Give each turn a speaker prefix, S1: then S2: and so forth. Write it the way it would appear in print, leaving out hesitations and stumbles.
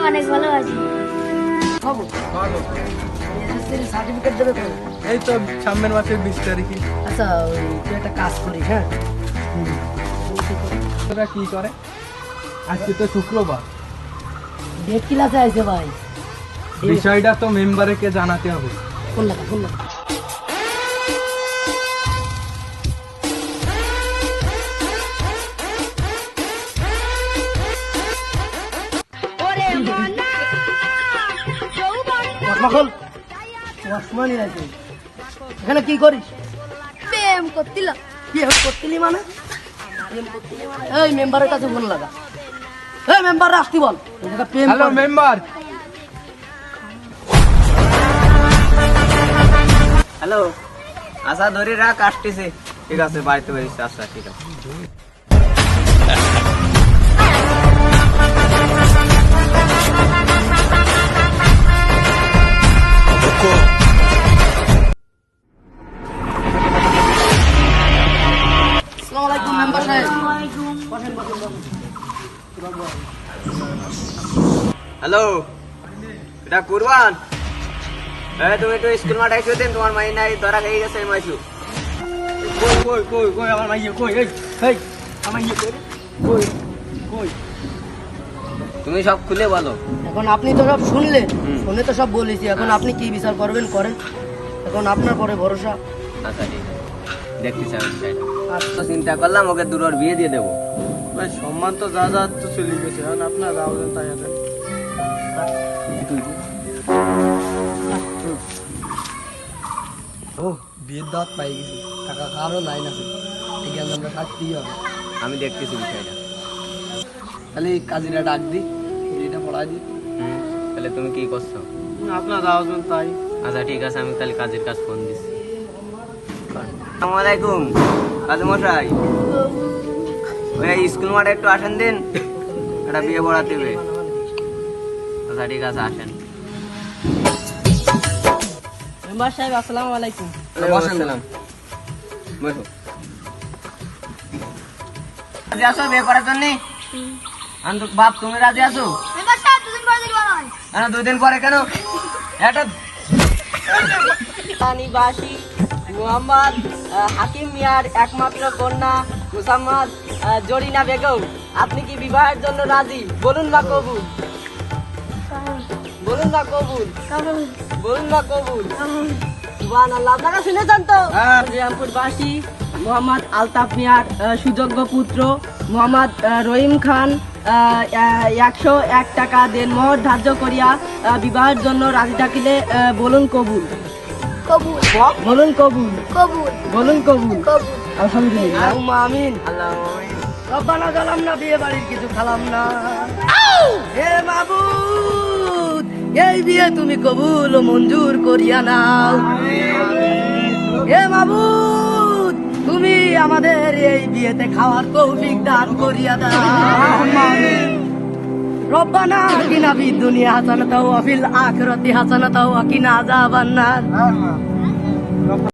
S1: অনেক ভালো আছি।
S2: হবো সার্টিফিকেট দেবে তো?
S3: এই তো সামনের মাসের 20 তারিখে।
S2: আচ্ছা ওই তুই একটা কাজ করিস, হ্যাঁ
S3: তোরা কি করে? আজকে তো শুক্রবার,
S2: ডেট ক্লাসে আইছে ভাই।
S3: বিষয়টা তো মেম্বারকে জানাতে হবে।
S2: ফোন লাগা ফোন লাগা। এখানে কি করিস?
S1: প্রেম করছিল।
S2: কি করতিলি মানে? এই মেম্বারের কাছে ফোন লাগা। এই মেম্বার আসতি বল।
S3: Hello member.
S4: হ্যালো, আশা ধরে রাখ, আসতেছে। ঠিক আছে, বাড়িতে বেরিয়েছে। আচ্ছা ঠিক আছে।
S2: আসসালামু আলাইকুম মেম্বার সাহেব।
S4: হ্যালো, এটা কুরবান। তুমি একটু স্কুল মাঠে এসে দিন, তোমার মাই নাই ধরা খেয়ে গেছে মাইসু।
S3: কই কই কই কই আমার মাইয়ে কই? এই এই আমার মাইয়ে কই? কই কই?
S4: তুমি সব খুলে বলো।
S2: এখন আপনি তো সব শুনলেন, শুনে তো সব বলেছি। এখন আপনি কি বিচার করবেন করেন, এখন আপনার পরে ভরসা।
S4: আচ্ছা ঠিক আছে, দেখতে চাই বিষয়টা। আচ্ছা, চিন্তা করলাম ওকে দুটোর বিয়ে দিয়ে দেবো।
S3: ভাই সম্মান তো যা যা তো চলে গেছে, এখন আপনার যাও তাই আছে। ও বিয়ের দাঁত পাই গেছি, টাকা কারো লাইন আছে, এই জ্ঞান আমরা থাকতেই হবে।
S4: আমি দেখতেছি বিষয়টা।
S3: তাহলে এই কাজিরা ডাক দি, বিয়েটা পড়াই দি।
S4: তাহলে তুমি কি করছো?
S3: আপনার যাওয়া তাই।
S4: আচ্ছা ঠিক আছে, আমি তাহলে কাজের কাজ ফোন দিচ্ছি। আসসালামু আলাইকুম কাজী মশাই। ওই স্কুল মাঠে একটু আসেন দিন, একটা বিয়ে পড়াতে হবে। আচ্ছা ঠিক আছে, আসেন।
S2: মেম্বার সাহেব আসসালামু আলাইকুম।
S4: আসসালাম। বসো। রাজি আছো বিয়ে করার জন্য? বাপ তুমি রাজি আছো?
S1: মেম্বার সাহেব দুদিন পরে দেখবা নয়।
S4: 2 দিন পরে কেন? এটা
S2: নিবাসী মোহাম্মদ হাকিম মিয়ার একমাত্র কন্যা মুসাম্মদ জরিনা বেগম, আপনি কি বিবাহের জন্য রাজি? বলুন না কবুল, বলুন না কবুল, বলুন না কবুল। সুবহানাল্লাহ। আপনারা শুনেছেন তো? শ্রীরামপুরবাসী মোহাম্মদ আলতাফ মিয়ার সুযোগ্য পুত্র মোহাম্মদ রহিম খান 101 টাকা দেনমোহর ধার্য করিয়া বিবাহের জন্য রাজি থাকিলে বলুন কবুল,
S1: কবুল
S2: বলুন কবুল,
S1: কবুল
S2: বলুন কবুল।
S1: কবুল।
S2: আলহামদুলিল্লাহ আমিন।
S4: আল্লাহ
S2: রব্বানা গেলাম না, বিয়ে বাড়ির কিছু খালাম না। হে মাবুদ, এই বিয়ে তুমি কবুল ও মঞ্জুর করিয়া নাও। হে মাবুদ, তুমি আমাদের এই বিয়েতে খাওয়ার তৌফিক দান করিয়া দাও। রব্বানা আতিনা ফিদ দুনিয়া হাসানাতাও ওয়া ফিল আখিরাতি হাসানাতাও ওয়া কিনা আযাবান্নার।